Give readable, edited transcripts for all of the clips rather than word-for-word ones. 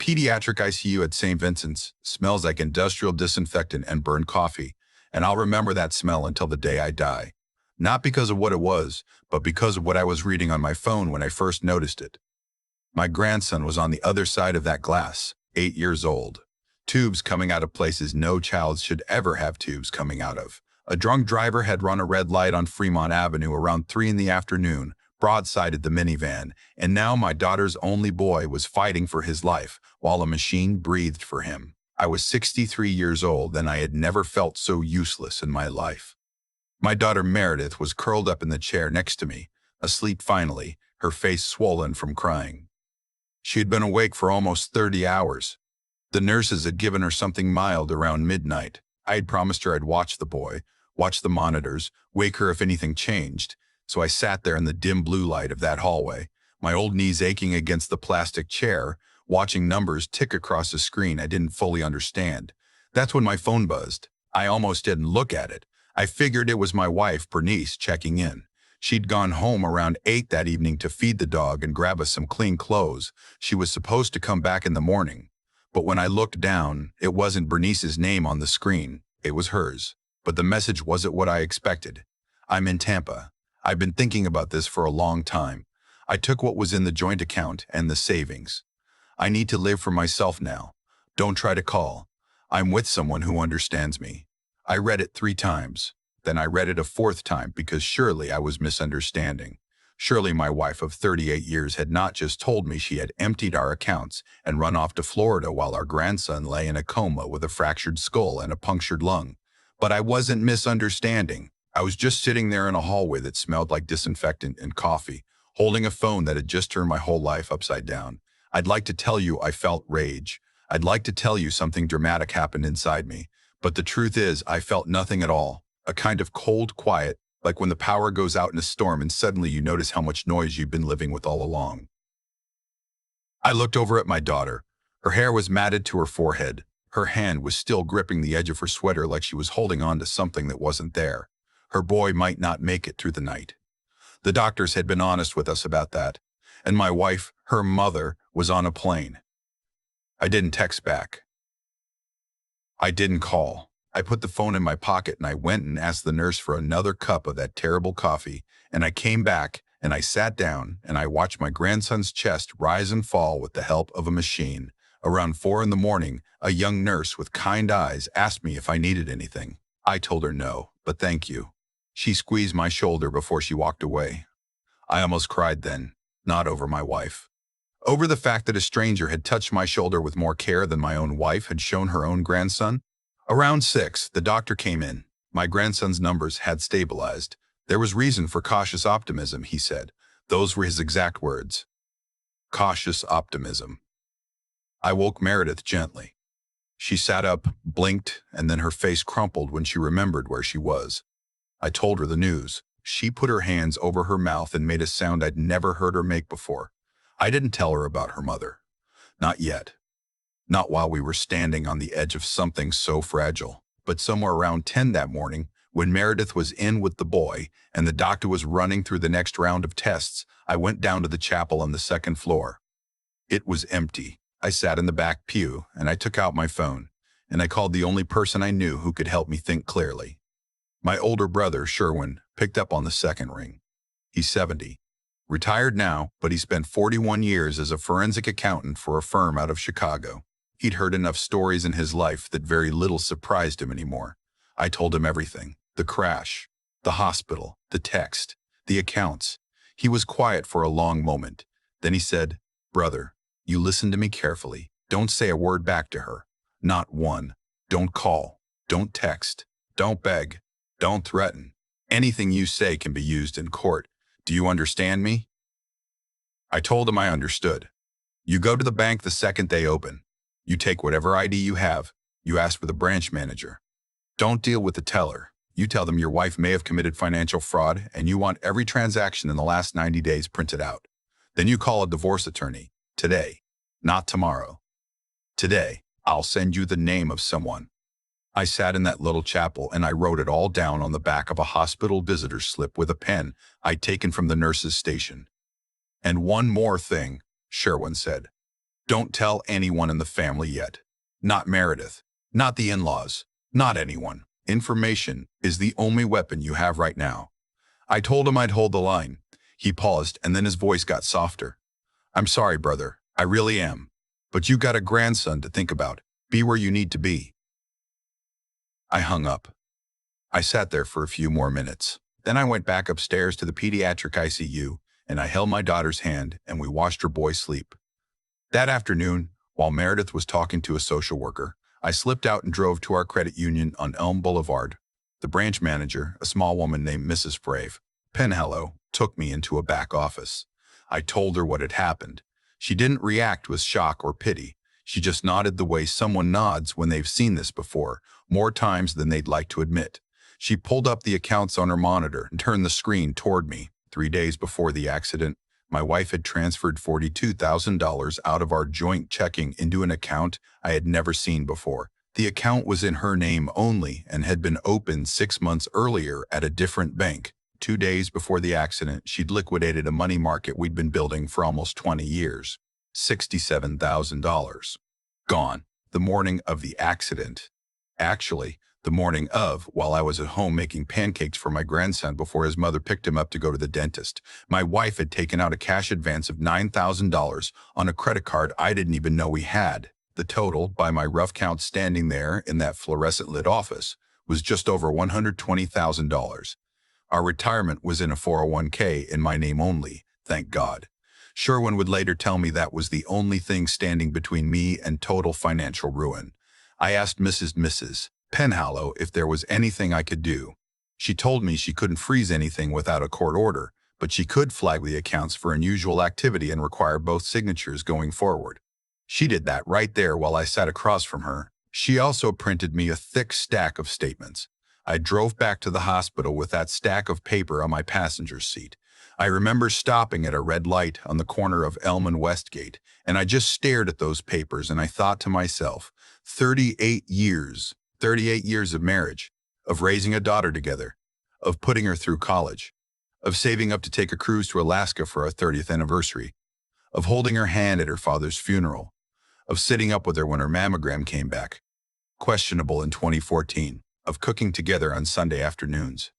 Pediatric ICU at St. Vincent's smells like industrial disinfectant and burned coffee, and I'll remember that smell until the day I die. Not because of what it was, but because of what I was reading on my phone when I first noticed it. My grandson was on the other side of that glass, 8 years old. Tubes coming out of places no child should ever have tubes coming out of. A drunk driver had run a red light on Fremont Avenue around 3 in the afternoon, broadsided the minivan, and now my daughter's only boy was fighting for his life while a machine breathed for him. I was 63 years old and I had never felt so useless in my life. My daughter Meredith was curled up in the chair next to me, asleep finally, her face swollen from crying. She had been awake for almost 30 hours. The nurses had given her something mild around midnight. I had promised her I'd watch the boy, watch the monitors, wake her if anything changed. So I sat there in the dim blue light of that hallway, my old knees aching against the plastic chair, watching numbers tick across a screen I didn't fully understand. That's when my phone buzzed. I almost didn't look at it. I figured it was my wife, Bernice, checking in. She'd gone home around 8 that evening to feed the dog and grab us some clean clothes. She was supposed to come back in the morning. But when I looked down, it wasn't Bernice's name on the screen. It was hers. But the message wasn't what I expected. I'm in Tampa. I've been thinking about this for a long time. I took what was in the joint account and the savings. I need to live for myself now. Don't try to call. I'm with someone who understands me. I read it 3 times. Then I read it a 4th time because surely I was misunderstanding. Surely my wife of 38 years had not just told me she had emptied our accounts and run off to Florida while our grandson lay in a coma with a fractured skull and a punctured lung. But I wasn't misunderstanding. I was just sitting there in a hallway that smelled like disinfectant and coffee, holding a phone that had just turned my whole life upside down. I'd like to tell you I felt rage. I'd like to tell you something dramatic happened inside me. But the truth is, I felt nothing at all. A kind of cold quiet, like when the power goes out in a storm and suddenly you notice how much noise you've been living with all along. I looked over at my daughter. Her hair was matted to her forehead. Her hand was still gripping the edge of her sweater like she was holding on to something that wasn't there. Her boy might not make it through the night. The doctors had been honest with us about that. And my wife, her mother, was on a plane. I didn't text back. I didn't call. I put the phone in my pocket and I went and asked the nurse for another cup of that terrible coffee. And I came back and I sat down and I watched my grandson's chest rise and fall with the help of a machine. Around 4 in the morning, a young nurse with kind eyes asked me if I needed anything. I told her no, but thank you. She squeezed my shoulder before she walked away. I almost cried then, not over my wife. Over the fact that a stranger had touched my shoulder with more care than my own wife had shown her own grandson. Around 6, the doctor came in. My grandson's numbers had stabilized. There was reason for cautious optimism, he said. Those were his exact words. Cautious optimism. I woke Meredith gently. She sat up, blinked, and then her face crumpled when she remembered where she was. I told her the news. She put her hands over her mouth and made a sound I'd never heard her make before. I didn't tell her about her mother. Not yet. Not while we were standing on the edge of something so fragile. But somewhere around 10 that morning, when Meredith was in with the boy and the doctor was running through the next round of tests, I went down to the chapel on the 2nd floor. It was empty. I sat in the back pew and I took out my phone and I called the only person I knew who could help me think clearly. My older brother, Sherwin, picked up on the 2nd ring. He's 70. Retired now, but he spent 41 years as a forensic accountant for a firm out of Chicago. He'd heard enough stories in his life that very little surprised him anymore. I told him everything. The crash, the hospital, the text, the accounts. He was quiet for a long moment. Then he said, "Brother, you listen to me carefully. Don't say a word back to her. Not one. Don't call. Don't text. Don't beg. Don't threaten. Anything you say can be used in court. Do you understand me?" I told him I understood. You go to the bank the second they open. You take whatever ID you have. You ask for the branch manager. Don't deal with the teller. You tell them your wife may have committed financial fraud and you want every transaction in the last 90 days printed out. Then you call a divorce attorney. Today, not tomorrow. Today, I'll send you the name of someone. I sat in that little chapel and I wrote it all down on the back of a hospital visitor's slip with a pen I'd taken from the nurse's station. "And one more thing," Sherwin said. Don't tell anyone in the family yet. Not Meredith. Not the in-laws. Not anyone. Information is the only weapon you have right now. I told him I'd hold the line. He paused, and then his voice got softer. I'm sorry, brother. I really am. But you got a grandson to think about. Be where you need to be. I hung up. I sat there for a few more minutes. Then I went back upstairs to the pediatric ICU, and I held my daughter's hand, and we watched her boy sleep. That afternoon, while Meredith was talking to a social worker, I slipped out and drove to our credit union on Elm Boulevard. The branch manager, a small woman named Mrs. Brave, Penhallow, took me into a back office. I told her what had happened. She didn't react with shock or pity. She just nodded the way someone nods when they've seen this before, more times than they'd like to admit. She pulled up the accounts on her monitor and turned the screen toward me. 3 days before the accident, my wife had transferred $42,000 out of our joint checking into an account I had never seen before. The account was in her name only and had been opened 6 months earlier at a different bank. 2 days before the accident, she'd liquidated a money market we'd been building for almost 20 years. $67,000. Gone. The morning of the accident. Actually, the morning of, while I was at home making pancakes for my grandson before his mother picked him up to go to the dentist, my wife had taken out a cash advance of $9,000 on a credit card I didn't even know we had. The total, by my rough count standing there in that fluorescent-lit office, was just over $120,000. Our retirement was in a 401k in my name only, thank God. Sherwin would later tell me that was the only thing standing between me and total financial ruin. I asked Mrs. Penhallow if there was anything I could do. She told me she couldn't freeze anything without a court order, but she could flag the accounts for unusual activity and require both signatures going forward. She did that right there while I sat across from her. She also printed me a thick stack of statements. I drove back to the hospital with that stack of paper on my passenger's seat. I remember stopping at a red light on the corner of Elm and Westgate, and I just stared at those papers and I thought to myself, 38 years of marriage, of raising a daughter together, of putting her through college, of saving up to take a cruise to Alaska for our 30th anniversary, of holding her hand at her father's funeral, of sitting up with her when her mammogram came back, questionable in 2014, of cooking together on Sunday afternoons.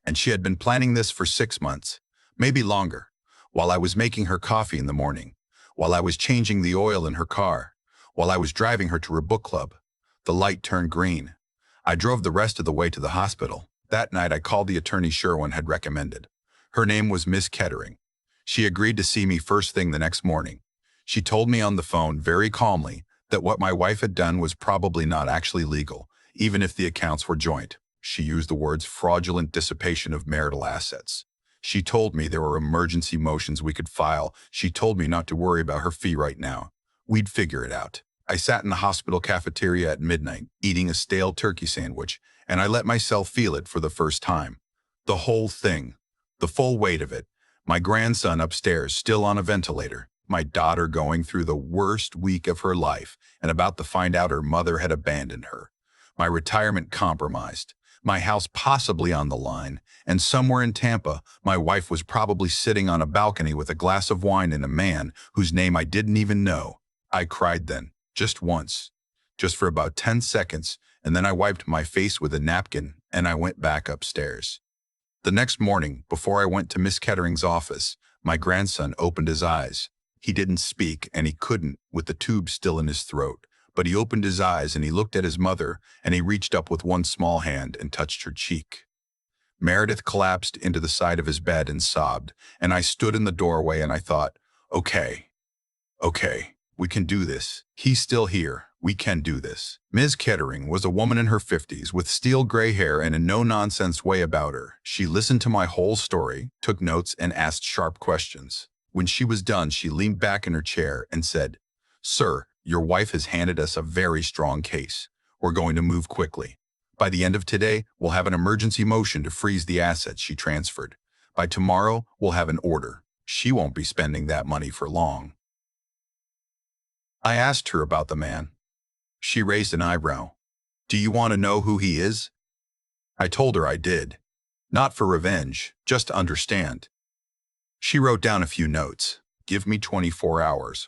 And she had been planning this for 6 months, maybe longer, while I was making her coffee in the morning, while I was changing the oil in her car, while I was driving her to her book club. The light turned green. I drove the rest of the way to the hospital. That night I called the attorney Sherwin had recommended. Her name was Miss Kettering. She agreed to see me first thing the next morning. She told me on the phone very calmly that what my wife had done was probably not actually legal, even if the accounts were joint. She used the words fraudulent dissipation of marital assets. She told me there were emergency motions we could file. She told me not to worry about her fee right now. We'd figure it out. I sat in the hospital cafeteria at midnight, eating a stale turkey sandwich, and I let myself feel it for the first time. The whole thing. The full weight of it. My grandson upstairs, still on a ventilator. My daughter going through the worst week of her life and about to find out her mother had abandoned her. My retirement compromised. My house possibly on the line. And somewhere in Tampa, my wife was probably sitting on a balcony with a glass of wine and a man whose name I didn't even know. I cried then. Just once, just for about 10 seconds, and then I wiped my face with a napkin and I went back upstairs. The next morning, before I went to Miss Kettering's office, my grandson opened his eyes. He didn't speak, and he couldn't, with the tube still in his throat, but he opened his eyes and he looked at his mother, and he reached up with one small hand and touched her cheek. Meredith collapsed into the side of his bed and sobbed, and I stood in the doorway and I thought, okay. We can do this. He's still here. We can do this. Ms. Kettering was a woman in her 50s with steel gray hair and a no-nonsense way about her. She listened to my whole story, took notes, and asked sharp questions. When she was done, she leaned back in her chair and said, "Sir, your wife has handed us a very strong case. We're going to move quickly. By the end of today, we'll have an emergency motion to freeze the assets she transferred. By tomorrow, we'll have an order. She won't be spending that money for long." I asked her about the man. She raised an eyebrow. "Do you want to know who he is?" I told her I did. Not for revenge, just to understand. She wrote down a few notes. "Give me 24 hours.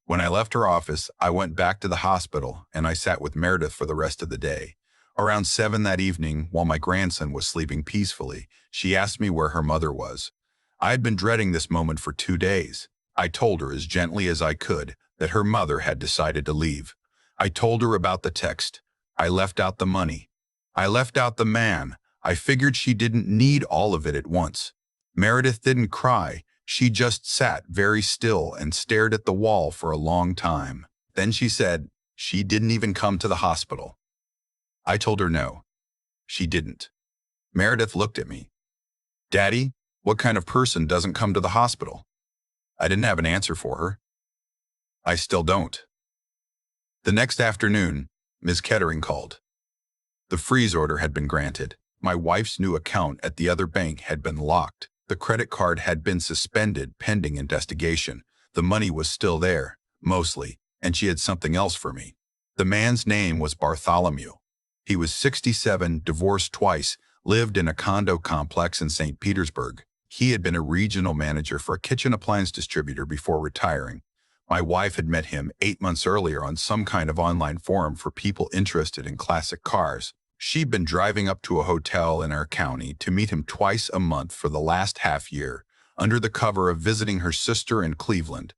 When I left her office, I went back to the hospital and I sat with Meredith for the rest of the day. Around 7 that evening, while my grandson was sleeping peacefully, she asked me where her mother was. I had been dreading this moment for 2 days. I told her as gently as I could that her mother had decided to leave. I told her about the text. I left out the money. I left out the man. I figured she didn't need all of it at once. Meredith didn't cry. She just sat very still and stared at the wall for a long time. Then she said, "She didn't even come to the hospital." I told her no, she didn't. Meredith looked at me. "Daddy, what kind of person doesn't come to the hospital?" I didn't have an answer for her. I still don't. The next afternoon, Ms. Kettering called. The freeze order had been granted. My wife's new account at the other bank had been locked. The credit card had been suspended pending investigation. The money was still there, mostly, and she had something else for me. The man's name was Bartholomew. He was 67, divorced twice, lived in a condo complex in St. Petersburg. He had been a regional manager for a kitchen appliance distributor before retiring. My wife had met him 8 months earlier on some kind of online forum for people interested in classic cars. She'd been driving up to a hotel in our county to meet him twice a month for the last half year, under the cover of visiting her sister in Cleveland.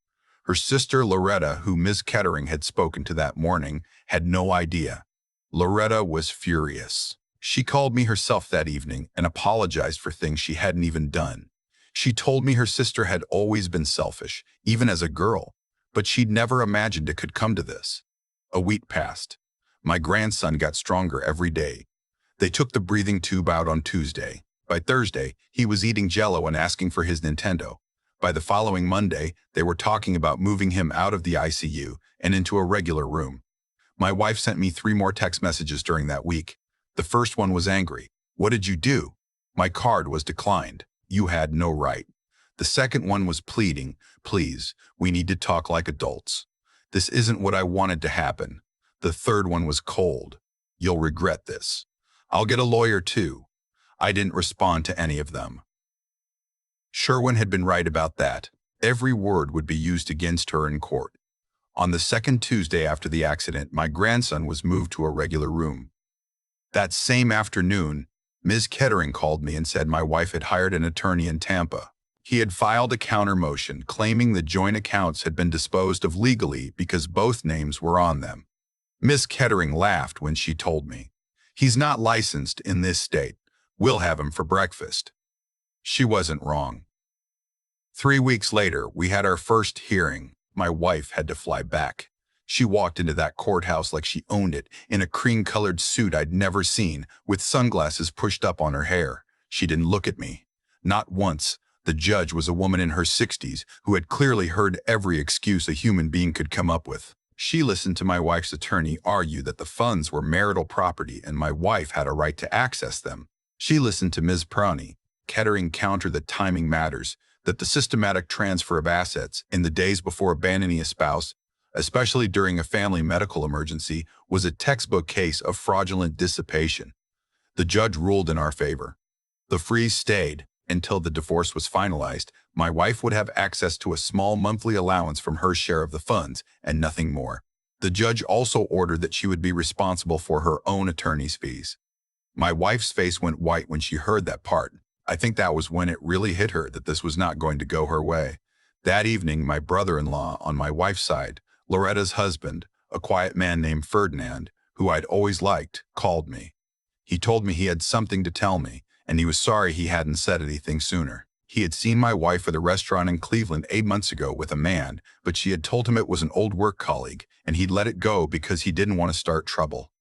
Her sister Loretta, who Ms. Kettering had spoken to that morning, had no idea. Loretta was furious. She called me herself that evening and apologized for things she hadn't even done. She told me her sister had always been selfish, even as a girl, but she'd never imagined it could come to this. A week passed. My grandson got stronger every day. They took the breathing tube out on Tuesday. By Thursday, he was eating Jell-O and asking for his Nintendo. By the following Monday, they were talking about moving him out of the ICU and into a regular room. My wife sent me 3 more text messages during that week. The first one was angry. "What did you do? My card was declined. You had no right." The second one was pleading, "Please, we need to talk like adults. This isn't what I wanted to happen." The third one was cold. "You'll regret this. I'll get a lawyer too." I didn't respond to any of them. Sherwin had been right about that. Every word would be used against her in court. On the second Tuesday after the accident, my grandson was moved to a regular room. That same afternoon, Ms. Kettering called me and said my wife had hired an attorney in Tampa. He had filed a counter motion claiming the joint accounts had been disposed of legally because both names were on them. Miss Kettering laughed when she told me, "He's not licensed in this state. We'll have him for breakfast." She wasn't wrong. 3 weeks later, we had our first hearing. My wife had to fly back. She walked into that courthouse like she owned it, in a cream-colored suit I'd never seen, with sunglasses pushed up on her hair. She didn't look at me. Not once. The judge was a woman in her 60s who had clearly heard every excuse a human being could come up with. She listened to my wife's attorney argue that the funds were marital property and my wife had a right to access them. She listened to Ms. Prani, Kettering counter that timing matters, that the systematic transfer of assets in the days before abandoning a spouse, especially during a family medical emergency, was a textbook case of fraudulent dissipation. The judge ruled in our favor. The freeze stayed until the divorce was finalized. My wife would have access to a small monthly allowance from her share of the funds and nothing more. The judge also ordered that she would be responsible for her own attorney's fees. My wife's face went white when she heard that part. I think that was when it really hit her that this was not going to go her way. That evening, my brother-in-law on my wife's side, Loretta's husband, a quiet man named Ferdinand, who I'd always liked, called me. He told me he had something to tell me, and he was sorry he hadn't said anything sooner. He had seen my wife at a restaurant in Cleveland 8 months ago with a man, but she had told him it was an old work colleague, and he'd let it go because he didn't want to start trouble.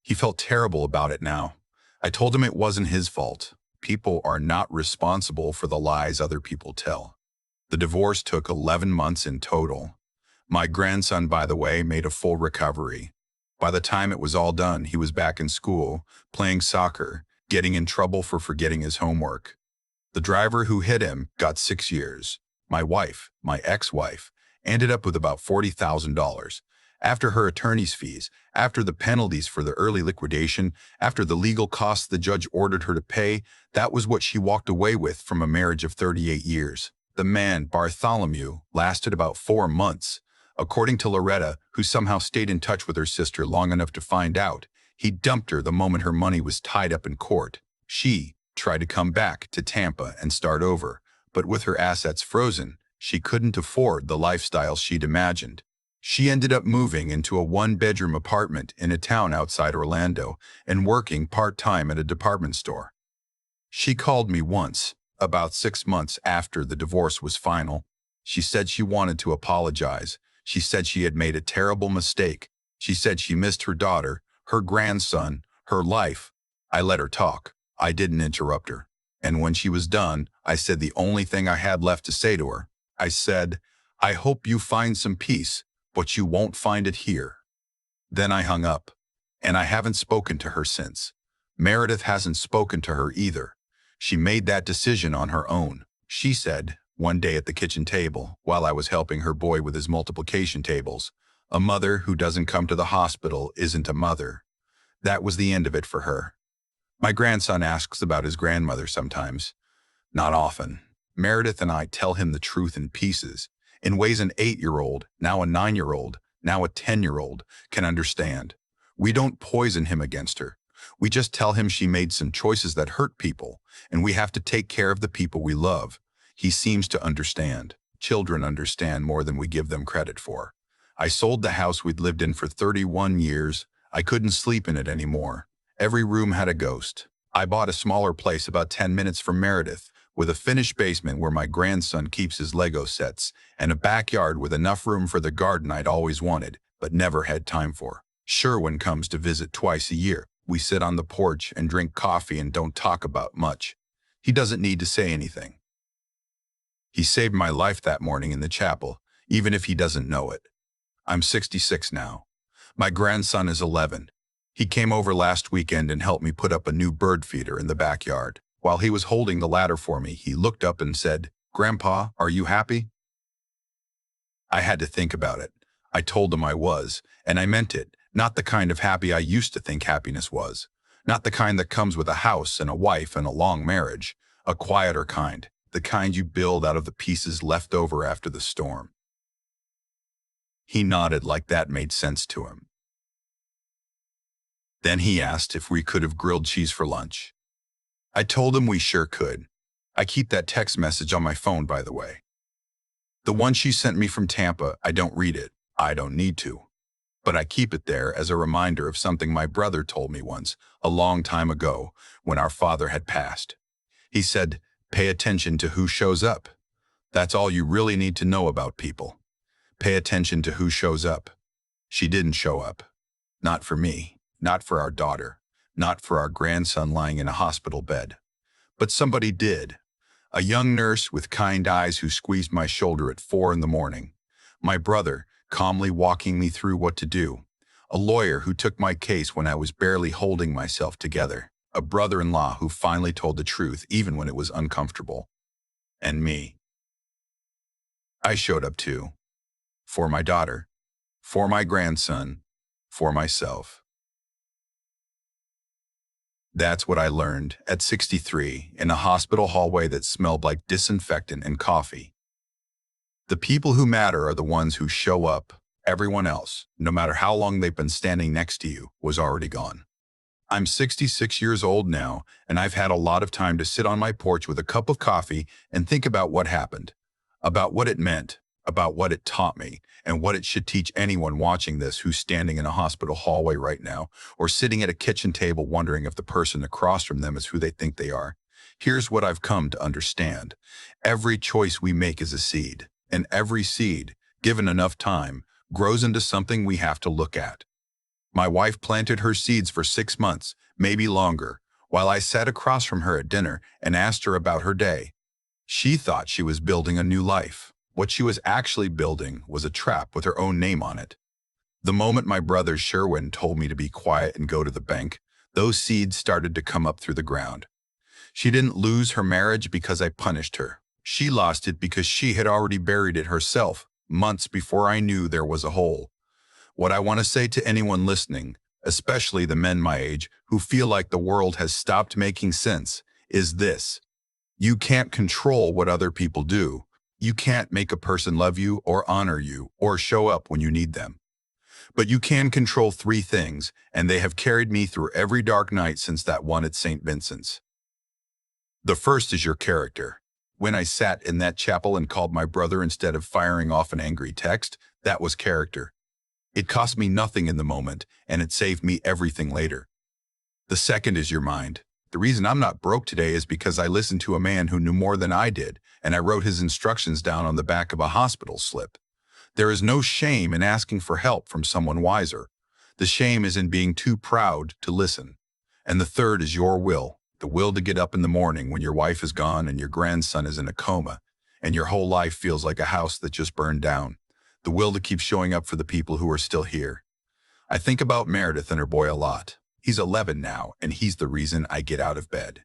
He felt terrible about it now. I told him it wasn't his fault. People are not responsible for the lies other people tell. The divorce took 11 months in total. My grandson, by the way, made a full recovery. By the time it was all done, he was back in school, playing soccer, getting in trouble for forgetting his homework. The driver who hit him got 6 years. My wife, my ex-wife, ended up with about $40,000. After her attorney's fees, after the penalties for the early liquidation, after the legal costs the judge ordered her to pay, that was what she walked away with from a marriage of 38 years. The man, Bartholomew, lasted about 4 months. According to Loretta, who somehow stayed in touch with her sister long enough to find out, he dumped her the moment her money was tied up in court. She tried to come back to Tampa and start over, but with her assets frozen, she couldn't afford the lifestyle she'd imagined. She ended up moving into a one-bedroom apartment in a town outside Orlando and working part-time at a department store. She called me once, about 6 months after the divorce was final. She said she wanted to apologize. She said she had made a terrible mistake. She said she missed her daughter, her grandson, her life. I let her talk. I didn't interrupt her. And when she was done, I said the only thing I had left to say to her. I said, "I hope you find some peace, but you won't find it here." Then I hung up, and I haven't spoken to her since. Meredith hasn't spoken to her either. She made that decision on her own. She said, one day at the kitchen table, while I was helping her boy with his multiplication tables, "A mother who doesn't come to the hospital isn't a mother." That was the end of it for her. My grandson asks about his grandmother sometimes. Not often. Meredith and I tell him the truth in pieces, in ways an 8-year-old, now a 9-year-old, now a 10-year-old can understand. We don't poison him against her. We just tell him she made some choices that hurt people, and we have to take care of the people we love. He seems to understand. Children understand more than we give them credit for. I sold the house we'd lived in for 31 years. I couldn't sleep in it anymore. Every room had a ghost. I bought a smaller place about 10 minutes from Meredith, with a finished basement where my grandson keeps his Lego sets, and a backyard with enough room for the garden I'd always wanted, but never had time for. Sherwin comes to visit twice a year. We sit on the porch and drink coffee and don't talk about much. He doesn't need to say anything. He saved my life that morning in the chapel, even if he doesn't know it. I'm 66 now. My grandson is 11. He came over last weekend and helped me put up a new bird feeder in the backyard. While he was holding the ladder for me, he looked up and said, "Grandpa, are you happy?" I had to think about it. I told him I was, and I meant it. Not the kind of happy I used to think happiness was. Not the kind that comes with a house and a wife and a long marriage. A quieter kind. The kind you build out of the pieces left over after the storm. He nodded like that made sense to him. Then he asked if we could have grilled cheese for lunch. I told him we sure could. I keep that text message on my phone, by the way. The one she sent me from Tampa, I don't read it. I don't need to. But I keep it there as a reminder of something my brother told me once, a long time ago, when our father had passed. He said, "Pay attention to who shows up. That's all you really need to know about people. Pay attention to who shows up." She didn't show up. Not for me, not for our daughter, not for our grandson lying in a hospital bed. But somebody did. A young nurse with kind eyes who squeezed my shoulder at 4 in the morning. My brother, calmly walking me through what to do. A lawyer who took my case when I was barely holding myself together. A brother-in-law who finally told the truth even when it was uncomfortable. And me. I showed up too. For my daughter. For my grandson. For myself. That's what I learned at 63 in a hospital hallway that smelled like disinfectant and coffee. The people who matter are the ones who show up. Everyone else, no matter how long they've been standing next to you, was already gone. I'm 66 years old now, and I've had a lot of time to sit on my porch with a cup of coffee and think about what happened, about what it meant, about what it taught me, and what it should teach anyone watching this who's standing in a hospital hallway right now, or sitting at a kitchen table wondering if the person across from them is who they think they are. Here's what I've come to understand. Every choice we make is a seed, and every seed, given enough time, grows into something we have to look at. My wife planted her seeds for 6 months, maybe longer, while I sat across from her at dinner and asked her about her day. She thought she was building a new life. What she was actually building was a trap with her own name on it. The moment my brother Sherwin told me to be quiet and go to the bank, those seeds started to come up through the ground. She didn't lose her marriage because I punished her. She lost it because she had already buried it herself, months before I knew there was a hole. What I want to say to anyone listening, especially the men my age who feel like the world has stopped making sense, is this. You can't control what other people do. You can't make a person love you or honor you or show up when you need them. But you can control three things, and they have carried me through every dark night since that one at St. Vincent's. The first is your character. When I sat in that chapel and called my brother instead of firing off an angry text, that was character. It cost me nothing in the moment, and it saved me everything later. The second is your mind. The reason I'm not broke today is because I listened to a man who knew more than I did, and I wrote his instructions down on the back of a hospital slip. There is no shame in asking for help from someone wiser. The shame is in being too proud to listen. And the third is your will, the will to get up in the morning when your wife is gone and your grandson is in a coma, and your whole life feels like a house that just burned down. The will to keep showing up for the people who are still here. I think about Meredith and her boy a lot. He's 11 now, and he's the reason I get out of bed.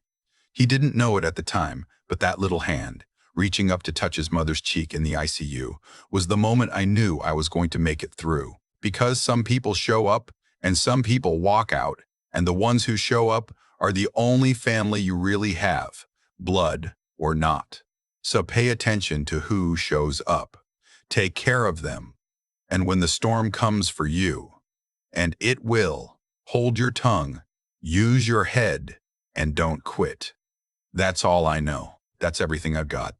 He didn't know it at the time, but that little hand, reaching up to touch his mother's cheek in the ICU, was the moment I knew I was going to make it through. Because some people show up, and some people walk out, and the ones who show up are the only family you really have, blood or not. So pay attention to who shows up. Take care of them. And when the storm comes for you, and it will, hold your tongue, use your head, and don't quit. That's all I know. That's everything I've got.